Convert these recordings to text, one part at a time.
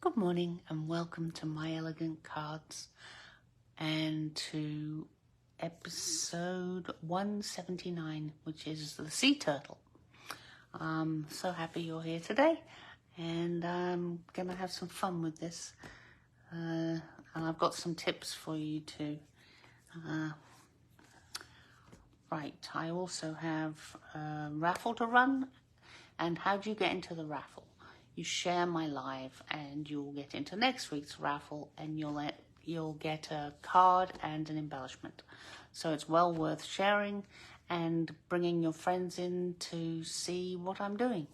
Good morning and welcome to My Elegant Cards and to episode 179, which is the sea turtle. I'm so happy you're here today, and I'm gonna have some fun with this, and I've got some tips for you too. Right, I also have a raffle to run. And how do you get into the raffle? You share my live and you'll get into next week's raffle, and you'll get a card and an embellishment. So it's well worth sharing and bringing your friends in to see what I'm doing.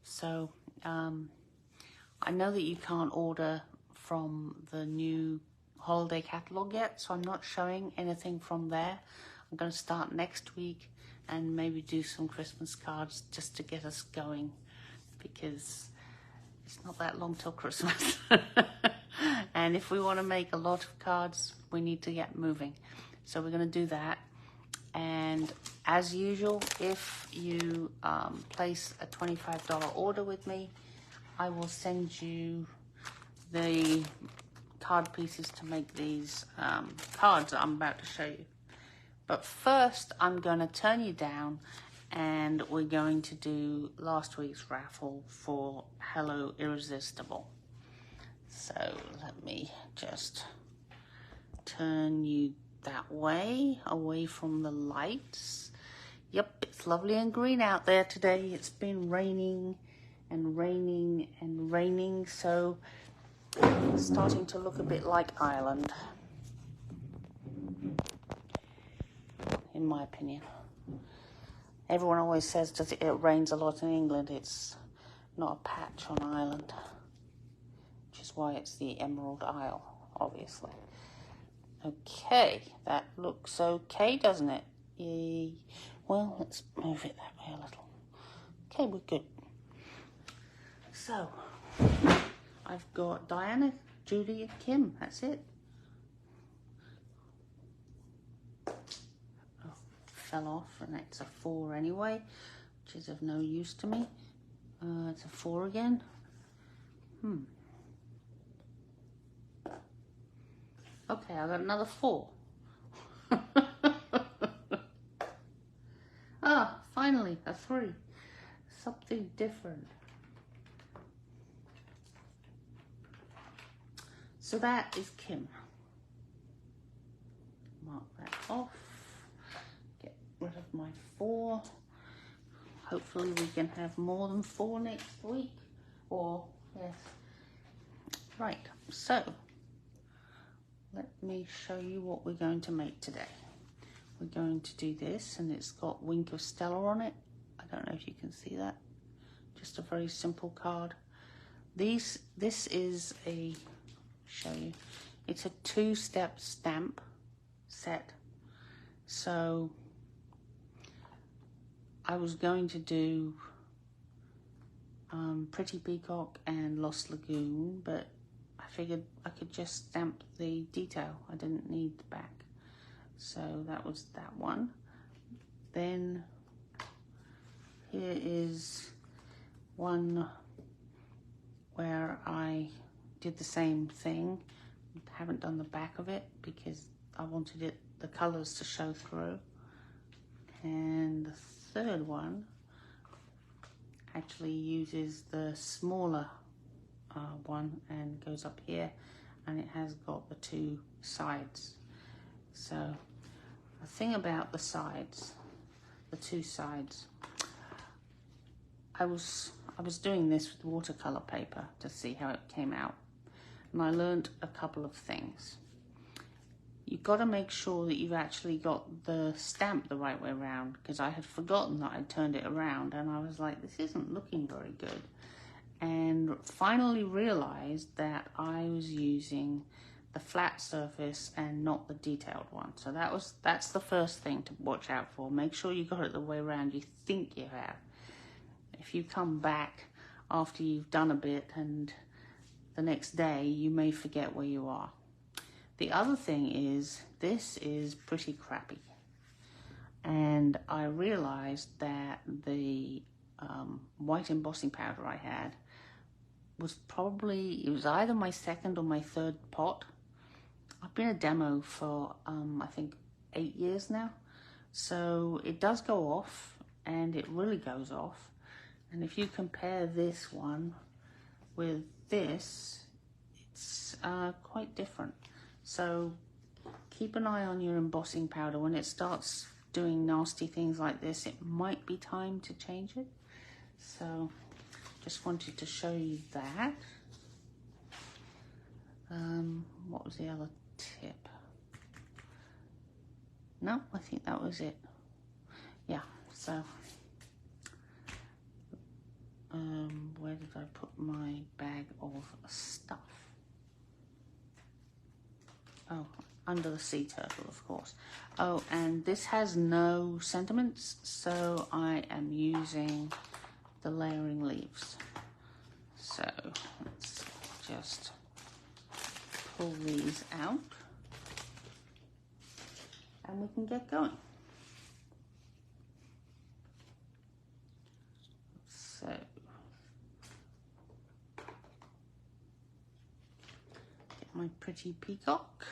So I know that you can't order from the new holiday catalogue yet, so I'm not showing anything from there. I'm going to start next week and maybe do some Christmas cards just to get us going, because it's not that long till Christmas. And if we want to make a lot of cards, we need to get moving. So we're going to do that. And as usual, if you place a $25 order with me, I will send you the card pieces to make these cards that I'm about to show you. But first, I'm going to turn you down and we're going to do last week's raffle for Hello Irresistible. So let me just turn you that way, away from the lights. Yep, it's lovely and green out there today. It's been raining and raining and raining, so it's starting to look a bit like Ireland, in my opinion. Everyone always says it rains a lot in England. It's not a patch on Ireland, which is why it's the Emerald Isle, obviously. Okay, that looks okay, doesn't it? Yay. Well, let's move it that way a little. Okay, we're good. So, I've got Diana, Judy, and Kim. That's it. Fell off, and it's a 4 anyway, which is of no use to me. It's a 4 again. Okay, I got another 4. Ah, finally, a 3. Something different. So that is Kim. Mark that off. Get rid of my 4. Hopefully we can have more than 4 next week. Or, yes. Right, so let me show you what we're going to make today. We're going to do this, and it's got Wink of Stella on it. I don't know if you can see that. Just a very simple card. This is show you. It's a 2-step stamp set. So I was going to do Pretty Peacock and Lost Lagoon, but I figured I could just stamp the detail. I didn't need the back. So that was that one. Then here is one where I did the same thing. Haven't done the back of it because I wanted the colors to show through. And the third one actually uses the smaller one and goes up here, and it has got the 2 sides. So the thing about the sides, the 2 sides, I was doing this with watercolor paper to see how it came out, and I learned a couple of things. You've got to make sure that you've actually got the stamp the right way around, because I had forgotten that I'd turned it around, and I was like, this isn't looking very good. And finally realized that I was using the flat surface and not the detailed one. So that's the first thing to watch out for. Make sure you got it the way around you think you have. If you come back after you've done a bit and the next day, you may forget where you are. The other thing is, this is pretty crappy. And I realized that the white embossing powder I had was probably, it was either my second or my third pot. I've been a demo for, I think 8 years now. So it does go off, and it really goes off. And if you compare this one with this, it's quite different. So keep an eye on your embossing powder. When it starts doing nasty things like this, it might be time to change it. So just wanted to show you that. What was the other tip? No, I think that was it. Yeah, so where did I put my bag of stuff? Oh, under the sea turtle, of course. Oh, and this has no sentiments, so I am using the layering leaves. So let's just pull these out and we can get going. So get my pretty peacock.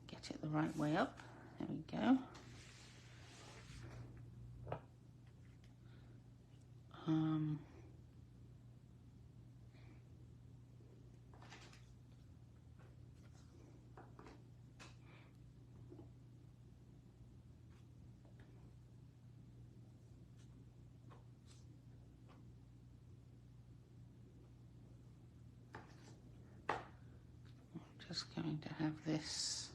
Get it the right way up. There we go. Just going to have this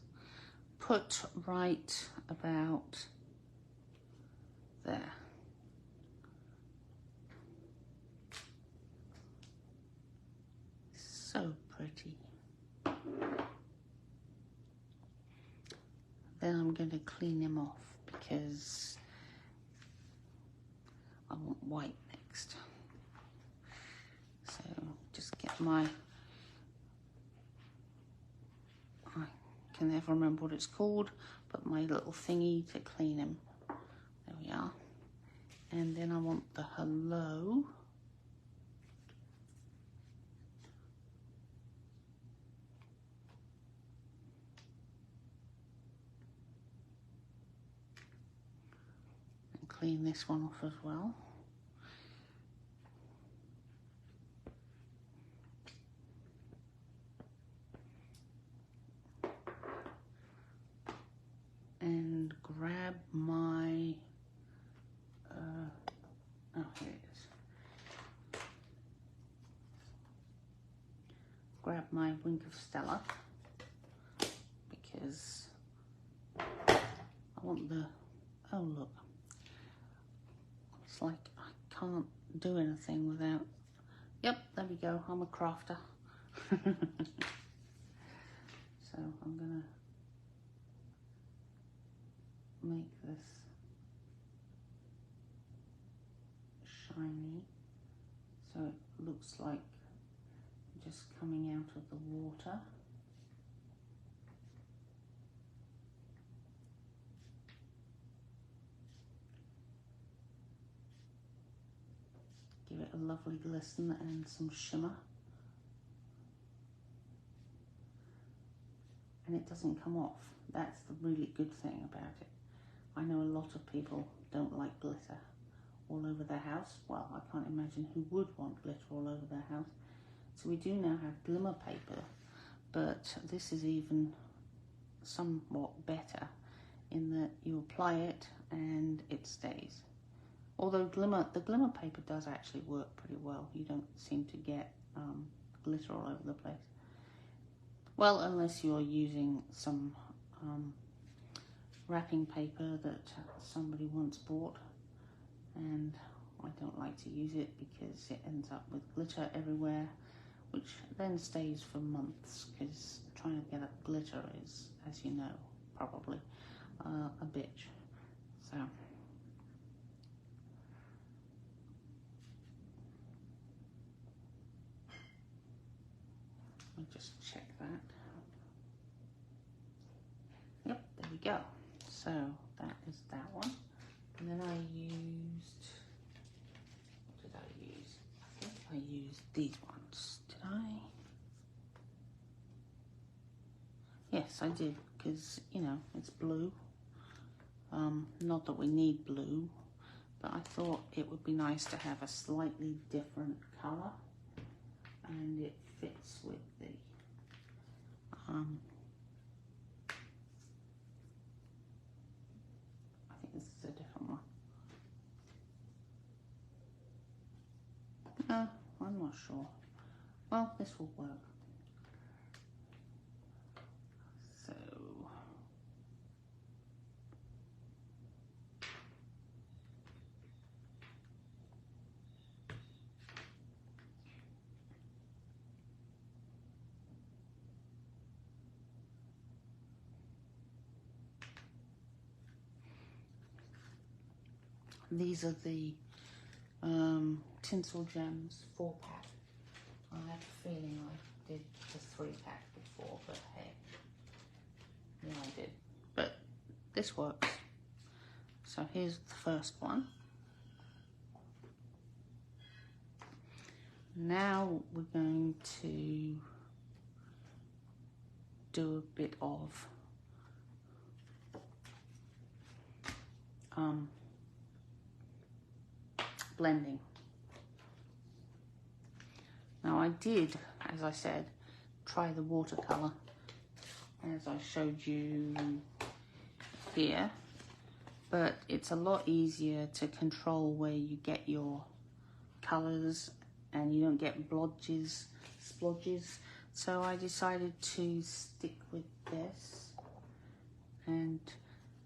put right about there. So pretty. Then I'm going to clean them off because I want white next. So just get my, I can never remember what it's called, but my little thingy to clean them. There we are. And then I want the hello. And clean this one off as well. And grab my, oh, here it is. Grab my Wink of Stella because I want the, oh look, it's like I can't do anything without, yep, there we go, I'm a crafter. So I'm gonna make this shiny so it looks like just coming out of the water. Give it a lovely glisten and some shimmer. And it doesn't come off. That's the really good thing about it. I know a lot of people don't like glitter all over their house. Well, I can't imagine who would want glitter all over their house. So we do now have glimmer paper, but this is even somewhat better in that you apply it and it stays. Although the glimmer paper does actually work pretty well. You don't seem to get glitter all over the place. Well, unless you're using some wrapping paper that somebody once bought, and I don't like to use it because it ends up with glitter everywhere, which then stays for months, because trying to get up glitter is, as you know, probably a bitch. So let me just check that. go. So that is that one. And then I used, what did I use? I think I used these ones. Did I? Yes, I did, because, you know, it's blue. Not that we need blue, but I thought it would be nice to have a slightly different colour, and it fits with the I think this is a different one. No, I'm not sure. Well, this will work. So these are the Tinsel Gems 4-pack. I have a feeling I did the 3-pack before, but hey, yeah, I did. But this works. So here's the first one. Now we're going to do a bit of blending. Now I did, as I said, try the watercolour, as I showed you here, but it's a lot easier to control where you get your colours and you don't get splodges. So I decided to stick with this, and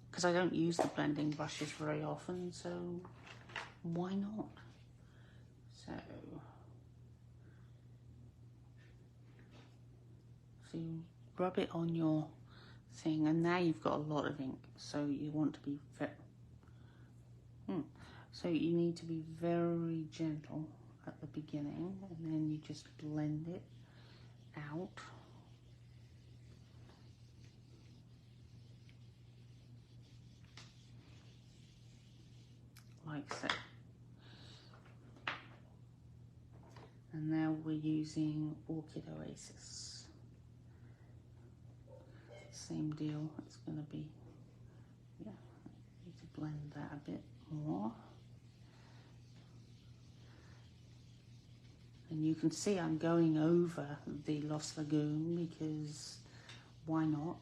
because I don't use the blending brushes very often, so why not? So you rub it on your thing, and now you've got a lot of ink, so you want to be so you need to be very gentle at the beginning, and then you just blend it out. Like so. And now we're using Orchid Oasis. Same deal, it's going to be, yeah, I need to blend that a bit more. And you can see I'm going over the Lost Lagoon because why not?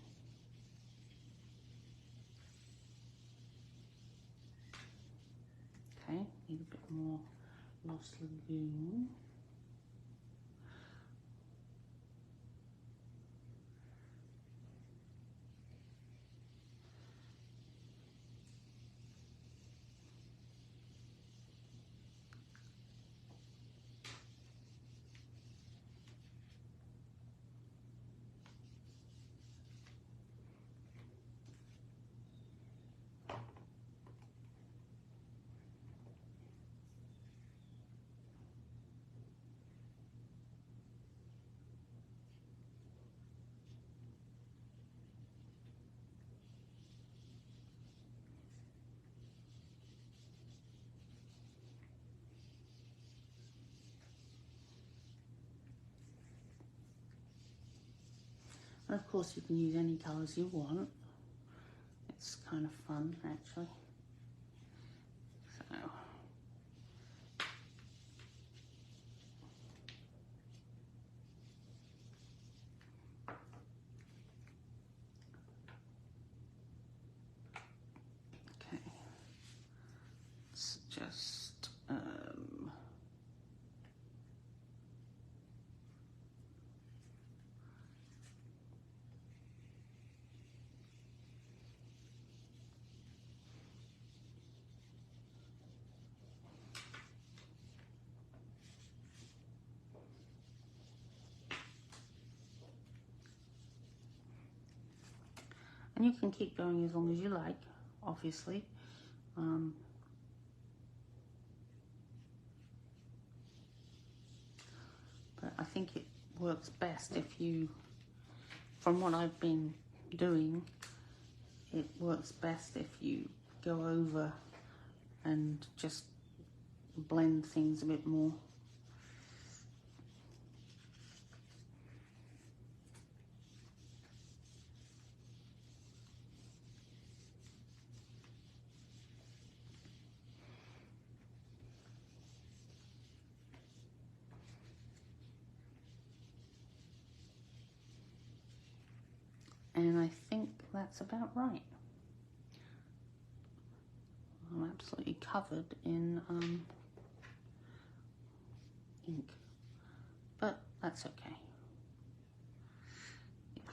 Okay, need a bit more Lost Lagoon. And of course you can use any colours you want. It's kind of fun actually. So okay, it's just and you can keep going as long as you like, obviously. But I think it works best if you, from what I've been doing, it works best if you go over and just blend things a bit more. And I think that's about right. I'm absolutely covered in ink, but that's okay. Yeah.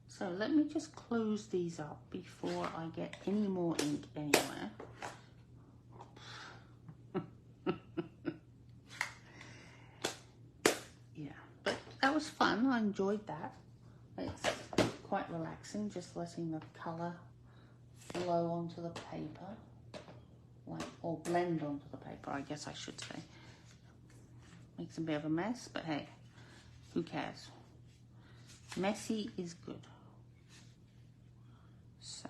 So let me just close these up before I get any more ink anywhere. Yeah, but that was fun. I enjoyed that. It's quite relaxing, just letting the colour flow onto the paper, like, or blend onto the paper, I guess I should say. Makes a bit of a mess, but hey, who cares? Messy is good. So,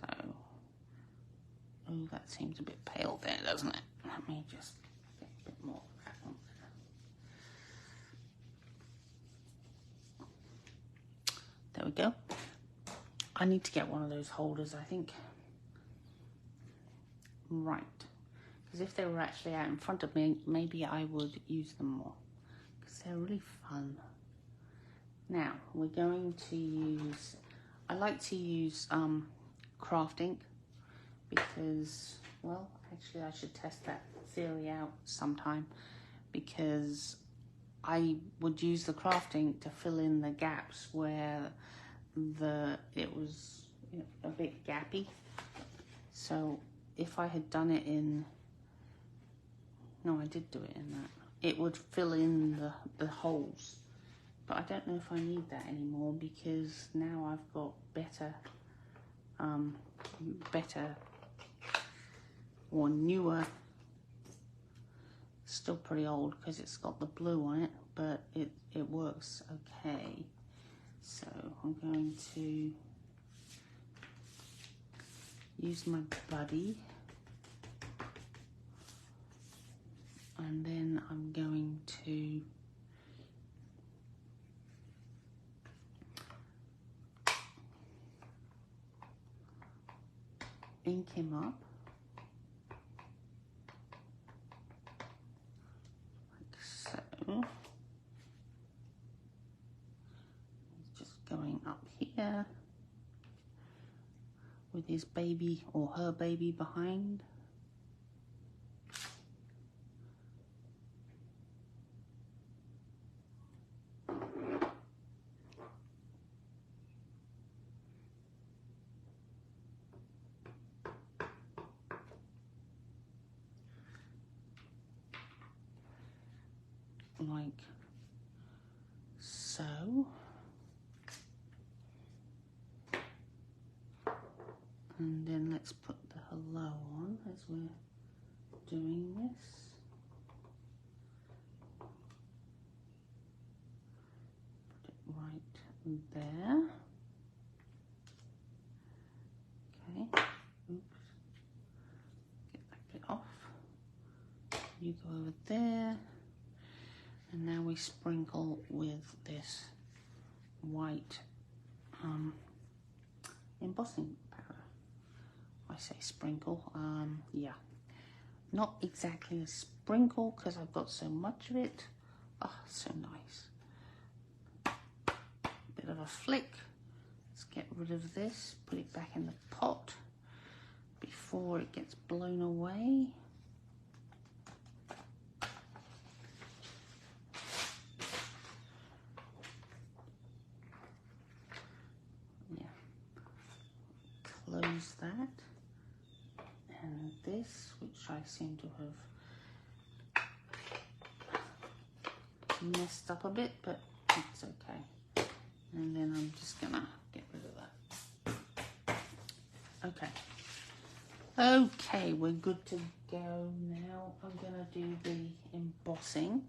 oh, that seems a bit pale there, doesn't it? Let me just get a bit more of that on there. There we go. I need to get one of those holders, I think. Right. Because if they were actually out in front of me, maybe I would use them more. Because they're really fun. Now, we're going to use... I like to use craft ink because, well, actually I should test that theory out sometime, because I would use the craft ink to fill in the gaps where it was, you know, a bit gappy. So if I had done it in, no, I did do it in that, it would fill in the holes. But I don't know if I need that anymore, because now I've got better or newer, still pretty old because it's got the blue on it, but it works okay. So I'm going to use my buddy, and then I'm going to ink him up like so. He's just going up here with his baby or her baby behind. Like so. And then let's put the hello on as we're doing this. Put it right there. Okay. Oops. Get that bit off. You go over there. And now we sprinkle with this white embossing powder. I say sprinkle, yeah. Not exactly a sprinkle because I've got so much of it. Oh, so nice. Bit of a flick. Let's get rid of this, put it back in the pot before it gets blown away. Close that, and this, which I seem to have messed up a bit, but it's okay. And then I'm just gonna get rid of that. Okay, we're good to go now. I'm gonna do the embossing.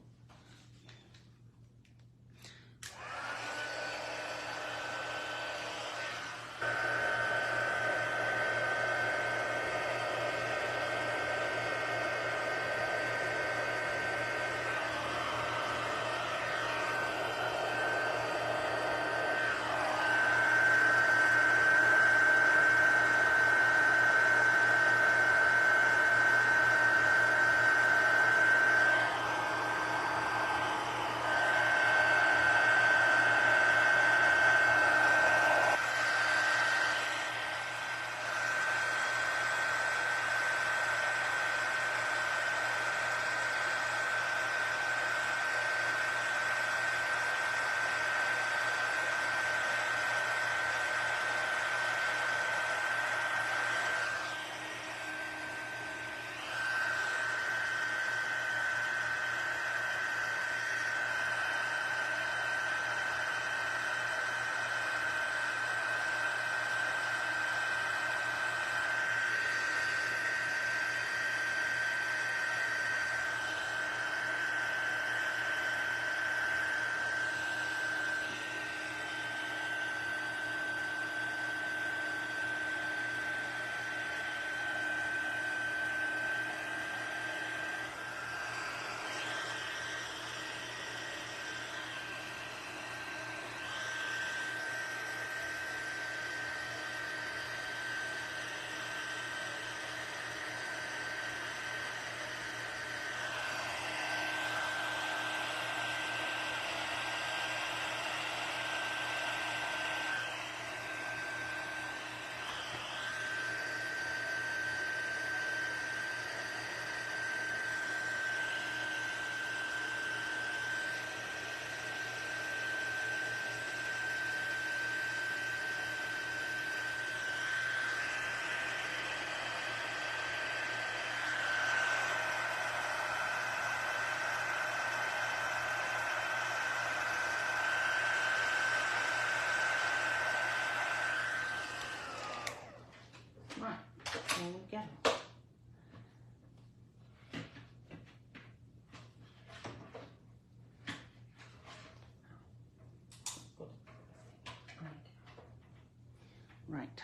Right,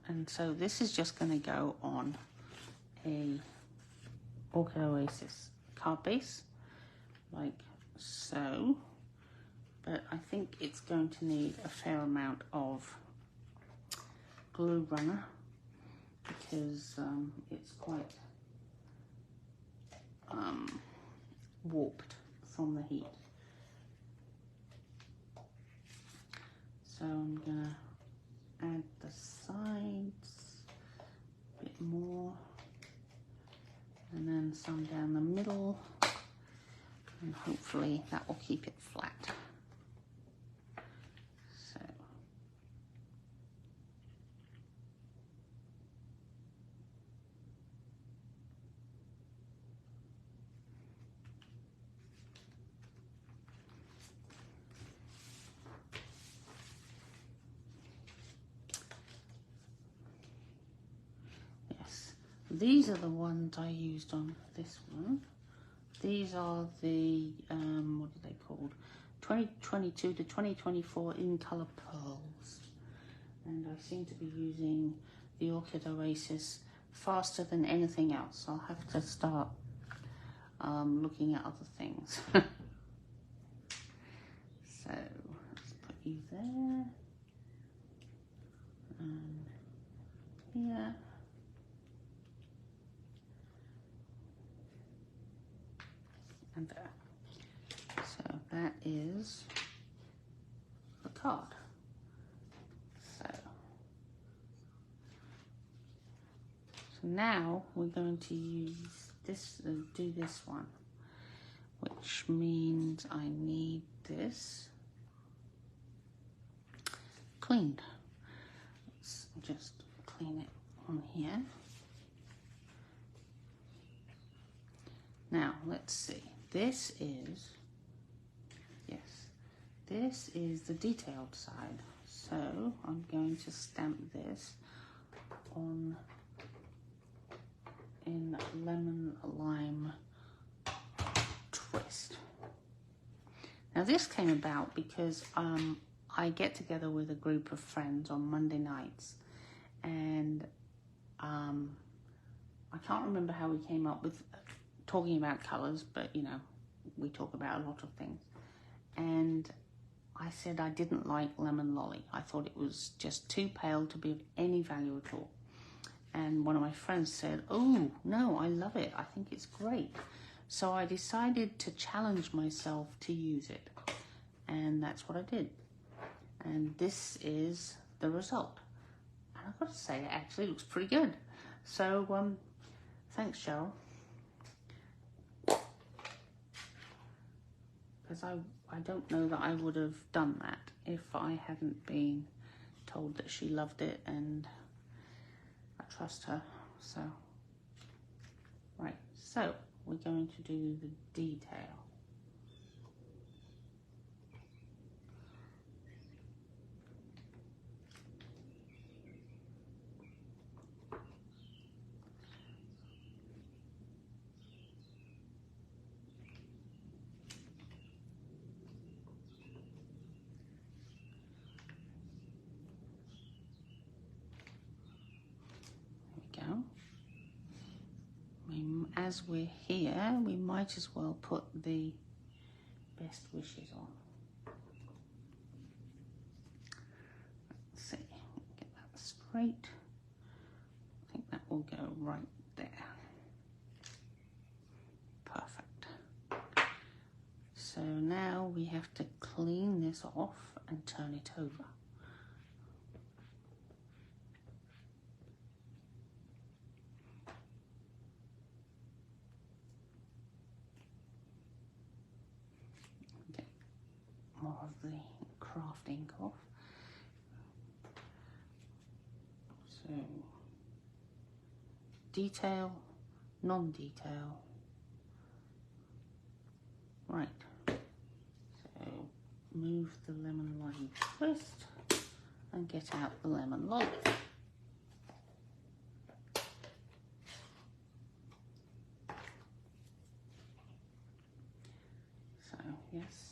and so this is just going to go on a Orchid Oasis card base, like so, but I think it's going to need a fair amount of glue runner because it's quite warped from the heat. So I'm gonna add the sides a bit more, and then some down the middle, and hopefully that will keep it flat. So yes, these are the ones I used on this one. These are the, what are they called? 2022 to 2024 in colour pearls. And I seem to be using the Orchid Oasis faster than anything else. I'll have to start looking at other things. So let's put you there. And here. And there. So that is the card. So now we're going to use this, do this one, which means I need this cleaned. Let's just clean it on here. Now let's see. This is, yes, this is the detailed side. So I'm going to stamp this on in lemon lime twist. Now this came about because I get together with a group of friends on Monday nights, and I can't remember how we came up with talking about colours, but you know, we talk about a lot of things. And I said I didn't like Lemon Lolly. I thought it was just too pale to be of any value at all. And one of my friends said, oh no, I love it, I think it's great. So I decided to challenge myself to use it, and that's what I did. And this is the result. And I've got to say, it actually looks pretty good. So thanks, Cheryl. Because I don't know that I would have done that if I hadn't been told that she loved it, and I trust her. So, right, so we're going to do the detail. As we're here, we might as well put the best wishes on. Let's see, get that straight. I think that will go right there. Perfect. So now we have to clean this off and turn it over. More of the craft ink off. So detail, non-detail. Right. So move the lemon lime twist and get out the lemon lolly. So yes.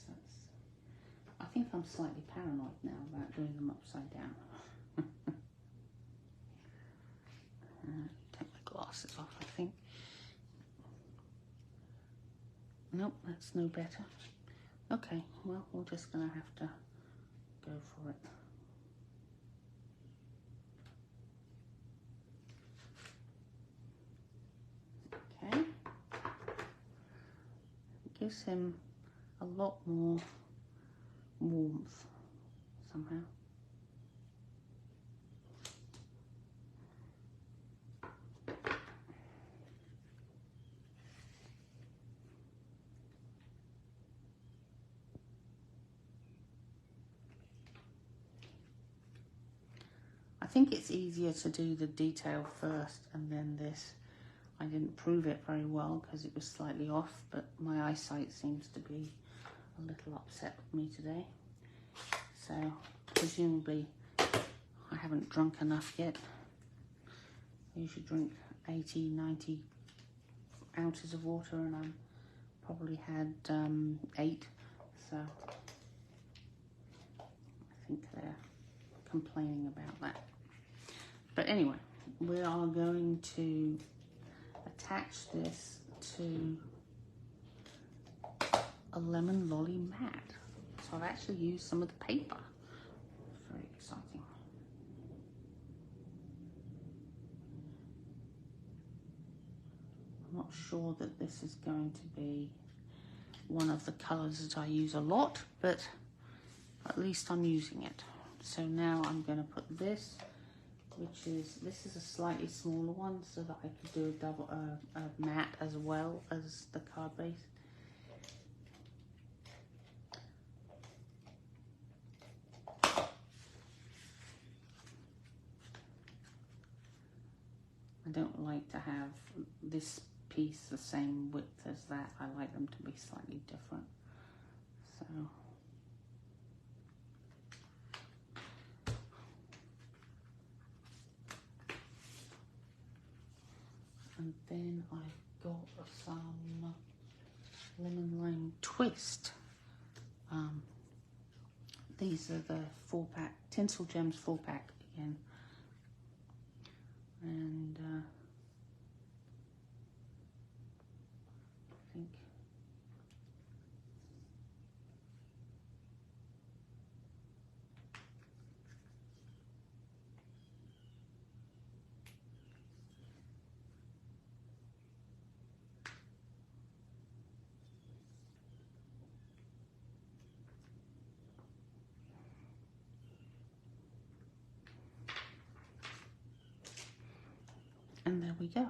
I think I'm slightly paranoid now about doing them upside down. Nope, that's no better. Okay, well, we're just gonna have to go for it. Okay. It gives him a lot more warmth somehow. I think it's easier to do the detail first and then this. I didn't prove it very well because it was slightly off, but my eyesight seems to be a little upset with me today. So presumably I haven't drunk enough yet. I usually drink 80, 90 ounces of water and I probably had 8. So I think they're complaining about that. But anyway, we are going to attach this to a lemon lolly mat. So I've actually used some of the paper. It's very exciting. I'm not sure that this is going to be one of the colors that I use a lot, but at least I'm using it. So now I'm going to put this, this is a slightly smaller one, so that I could do a double a mat as well as the card base. I don't like to have this piece the same width as that. I like them to be slightly different. So and then I've got some lemon lime twist. These are the 4-pack, Tinsel Gems 4-pack again. And I think and there we go.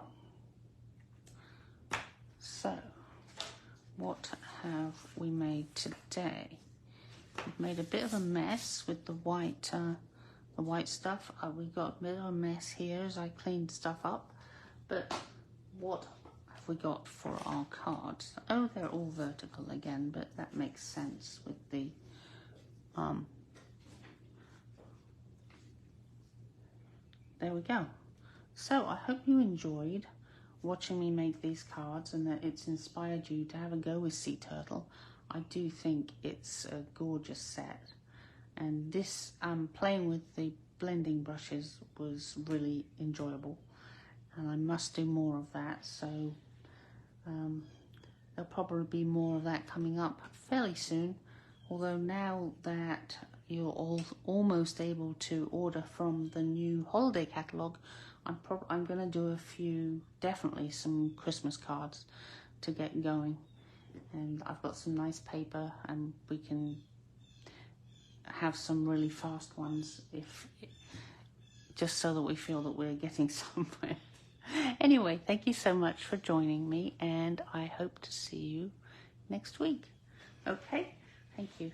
So, what have we made today? We've made a bit of a mess with the white stuff. We got a bit of a mess here as I cleaned stuff up. But what have we got for our cards? Oh, they're all vertical again, but that makes sense with the there we go. So I hope you enjoyed watching me make these cards and that it's inspired you to have a go with Sea Turtle. I do think it's a gorgeous set, and this playing with the blending brushes was really enjoyable, and I must do more of that. So there'll probably be more of that coming up fairly soon, although now that you're all almost able to order from the new holiday catalogue, I'm going to do a few, definitely some Christmas cards to get going. And I've got some nice paper, and we can have some really fast ones just so that we feel that we're getting somewhere. Anyway, thank you so much for joining me, and I hope to see you next week. Okay, thank you.